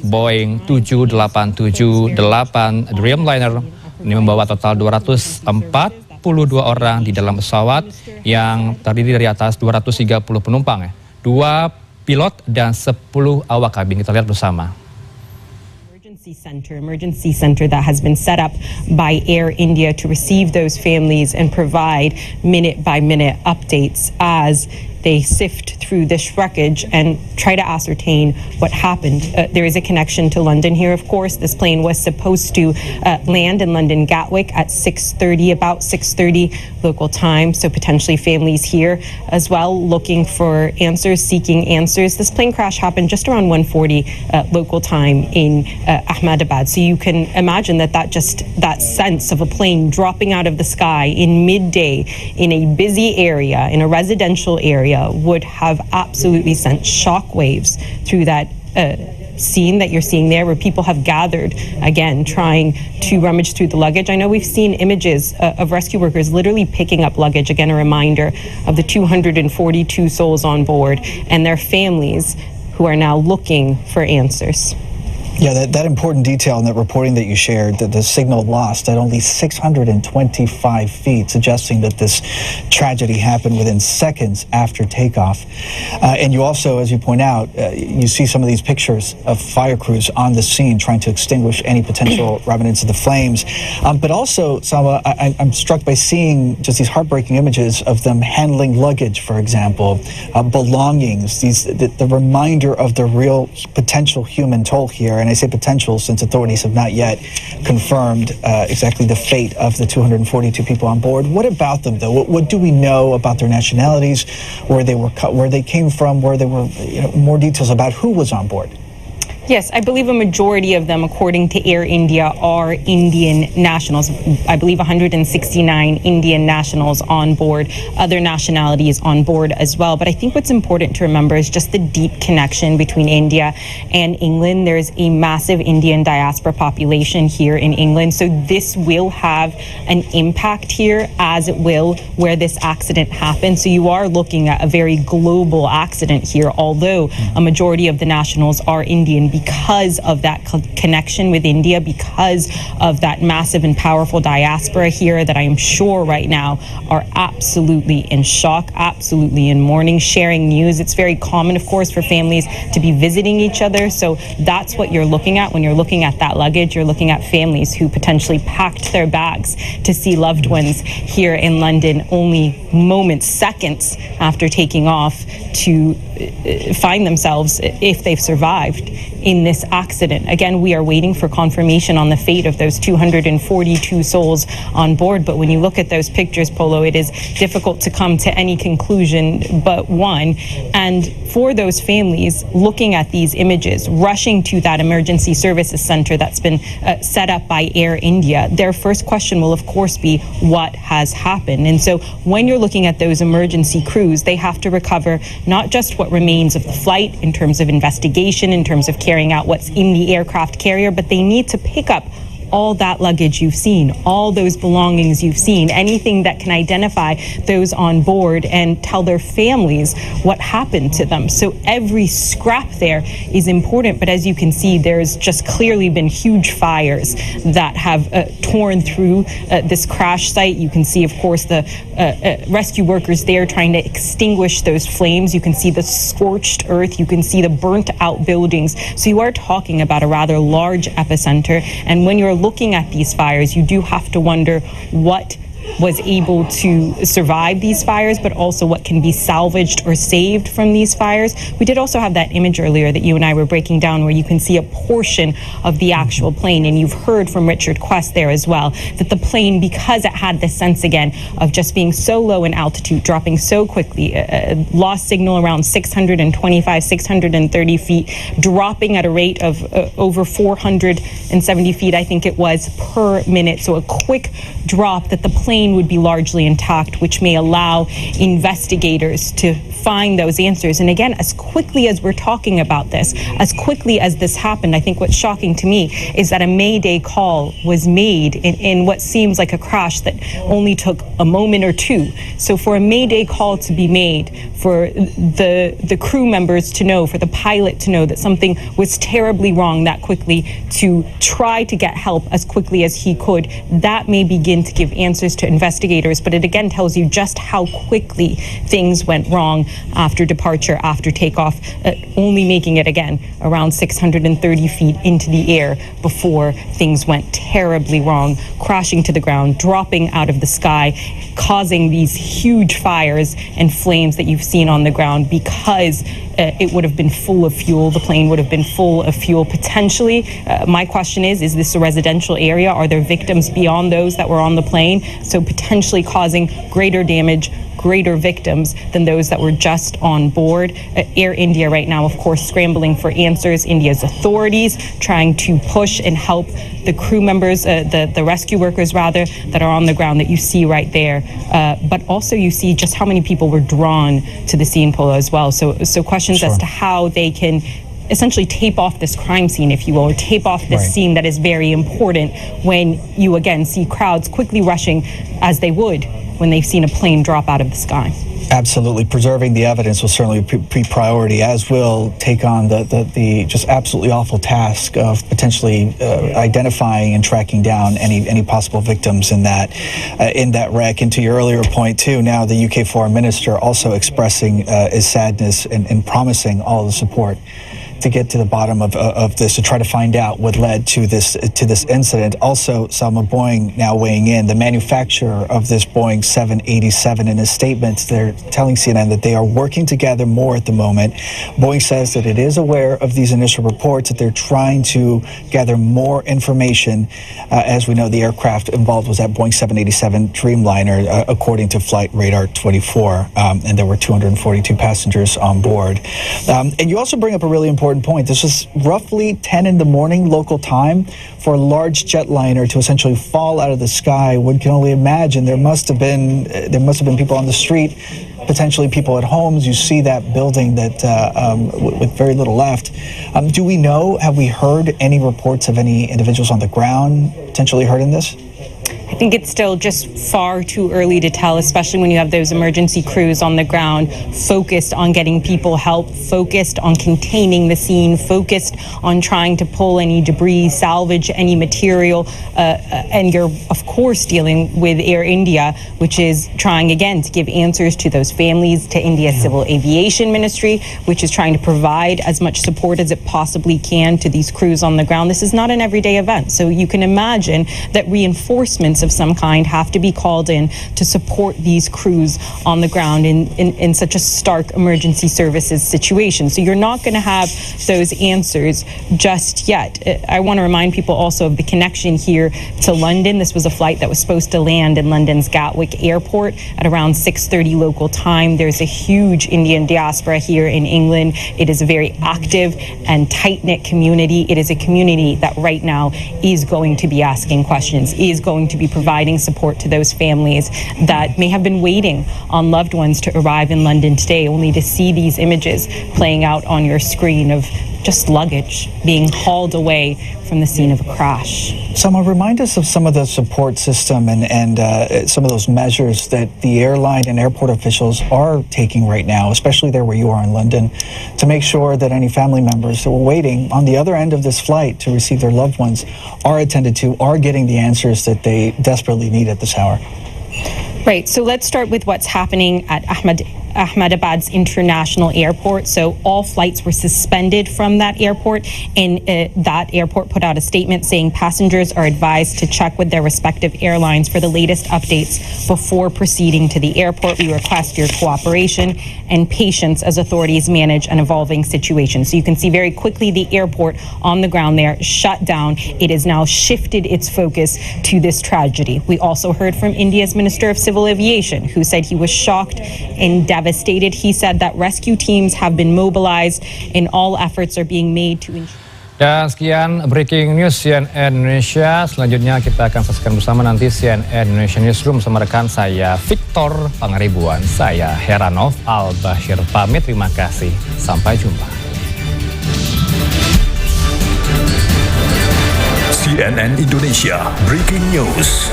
Boeing 787-8 Dreamliner ini membawa total 242 orang di dalam pesawat yang terdiri dari atas 230 penumpang, 2 pilot dan 10 awak kabin. Kita lihat bersama. Emergency center that has been set up by Air India to receive those families and provide minute by minute updates as they sift through this wreckage and try to ascertain what happened. There is a connection to London here, of course. This plane was supposed to land in London Gatwick at about 6:30 local time. So potentially families here as well looking for answers, seeking answers. This plane crash happened just around 1:40 local time in Ahmedabad. So you can imagine that sense of a plane dropping out of the sky in midday in a busy area, in a residential area, would have absolutely sent shockwaves through that scene that you're seeing there, where people have gathered again trying to rummage through the luggage. I know we've seen images of rescue workers literally picking up luggage. Again, a reminder of the 242 souls on board and their families who are now looking for answers. Yeah, that important detail in that reporting that you shared, that the signal lost at only 625 feet, suggesting that this tragedy happened within seconds after takeoff. And you also, as you point out, you see some of these pictures of fire crews on the scene trying to extinguish any potential remnants of the flames. But also, Salma, I'm struck by seeing just these heartbreaking images of them handling luggage, for example, belongings, the reminder of the real potential human toll here. And I say potential since authorities have not yet confirmed exactly the fate of the 242 people on board. What about them, though? What do we know about their nationalities, where they came from, where they were, more details about who was on board? Yes, I believe a majority of them, according to Air India, are Indian nationals. I believe 169 Indian nationals on board, other nationalities on board as well. But I think what's important to remember is just the deep connection between India and England. There's a massive Indian diaspora population here in England. So this will have an impact here, as it will where this accident happened. So you are looking at a very global accident here, although a majority of the nationals are Indian, because of that connection with India, because of that massive and powerful diaspora here that I am sure right now are absolutely in shock, absolutely in mourning, sharing news. It's very common, of course, for families to be visiting each other. So that's what you're looking at when you're looking at that luggage. You're looking at families who potentially packed their bags to see loved ones here in London only moments, seconds after taking off, to find themselves, if they've survived, in this accident. Again, we are waiting for confirmation on the fate of those 242 souls on board. But when you look at those pictures, Polo, it is difficult to come to any conclusion but one. And for those families looking at these images, rushing to that emergency services center that's been set up by Air India, their first question will, of course, be what has happened? And so when you're looking at those emergency crews, they have to recover not just what remains of the flight in terms of investigation, in terms of carrying out what's in the aircraft carrier, but they need to pick up all that luggage you've seen, all those belongings you've seen, anything that can identify those on board and tell their families what happened to them. So every scrap there is important, but as you can see, there's just clearly been huge fires that have torn through this crash site. You can see, of course, the rescue workers there trying to extinguish those flames. You can see the scorched earth. You can see the burnt out buildings. So you are talking about a rather large epicenter. And when you're looking at these fires, you do have to wonder what was able to survive these fires, but also what can be salvaged or saved from these fires. We did also have that image earlier that you and I were breaking down, where you can see a portion of the actual plane, and you've heard from Richard Quest there as well, that the plane, because it had this sense again of just being so low in altitude, dropping so quickly, lost signal around 625, 630 feet, dropping at a rate of over 470 feet, I think it was, per minute. So a quick drop that the plane plane would be largely intact, which may allow investigators to find those answers. And again, as quickly as we're talking about this, as quickly as this happened, I think what's shocking to me is that a Mayday call was made in what seems like a crash that only took a moment or two. So for a Mayday call to be made, for the crew members to know, for the pilot to know that something was terribly wrong that quickly, to try to get help as quickly as he could, that may begin to give answers to investigators. But it again tells you just how quickly things went wrong after departure, after takeoff, only making it again around 630 feet into the air before things went terribly wrong, crashing to the ground, dropping out of the sky, causing these huge fires and flames that you've seen on the ground because it would have been full of fuel. The plane would have been full of fuel potentially. My question is this a residential area? Are there victims beyond those that were on the plane? So potentially causing greater damage, greater victims than those that were just on board. Air India right now, of course, scrambling for answers. India's authorities trying to push and help the crew members, the rescue workers rather, that are on the ground that you see right there. But also you see just how many people were drawn to the scene, Polo, as well. So questions as to how they can essentially tape off this crime scene, if you will, or tape off this scene that is very important when you again see crowds quickly rushing as they would when they've seen a plane drop out of the sky. Absolutely. Preserving the evidence will certainly be priority, as will take on the just absolutely awful task of potentially identifying and tracking down any possible victims in that wreck. And to your earlier point, too, now the UK Foreign Minister also expressing his sadness and promising all the support to get to the bottom of this, to try to find out what led to this incident. Also, Salma, Boeing now weighing in. The manufacturer of this Boeing 787, in a statement, they're telling CNN that they are working to gather more at the moment. Boeing says that it is aware of these initial reports, that they're trying to gather more information. As we know, the aircraft involved was that Boeing 787 Dreamliner, according to Flight Radar 24, and there were 242 passengers on board. And you also bring up a really important point. This was roughly 10 in the morning local time for a large jetliner to essentially fall out of the sky. One can only imagine there must have been people on the street, potentially people at homes. You see that building that with very little left. Do we know? Have we heard any reports of any individuals on the ground potentially hurt in this? I think it's still just far too early to tell, especially when you have those emergency crews on the ground focused on getting people help, focused on containing the scene, focused on trying to pull any debris, salvage any material. And you're, of course, dealing with Air India, which is trying, again, to give answers to those families, to India's Civil Aviation Ministry, which is trying to provide as much support as it possibly can to these crews on the ground. This is not an everyday event, so you can imagine that reinforcements of some kind have to be called in to support these crews on the ground in such a stark emergency services situation. So you're not going to have those answers just yet. I want to remind people also of the connection here to London. This was a flight that was supposed to land in London's Gatwick Airport at around 6:30 local time. There's a huge Indian diaspora here in England. It is a very active and tight-knit community. It is a community that right now is going to be asking questions, is going to be providing support to those families that may have been waiting on loved ones to arrive in London today, only to see these images playing out on your screen of just luggage being hauled away from the scene of a crash. Someone remind us of some of the support system and some of those measures that the airline and airport officials are taking right now, especially there where you are in London, to make sure that any family members that were waiting on the other end of this flight to receive their loved ones are attended to, are getting the answers that they desperately need at this hour. Right, so let's start with what's happening at Ahmedabad's international airport. So all flights were suspended from that airport, and that airport put out a statement saying passengers are advised to check with their respective airlines for the latest updates before proceeding to the airport. We request your cooperation and patience as authorities manage an evolving situation. So you can see very quickly the airport on the ground there shut down. It has now shifted its focus to this tragedy. We also heard from India's Minister of Civil Aviation, who said he was shocked and devastated. He said that rescue teams have been mobilized and all efforts are being made to ensure. Dan sekian breaking news CNN Indonesia. Selanjutnya kita akan saksikan bersama nanti CNN Indonesia Newsroom bersama rekan saya Victor Pangaribuan. Saya Heranov Al-Bashir pamit. Terima kasih. Sampai jumpa. CNN Indonesia Breaking News.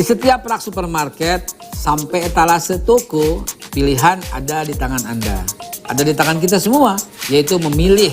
Di setiap rak supermarket sampai etalase toko, pilihan ada di tangan Anda. Ada di tangan kita semua, yaitu memilih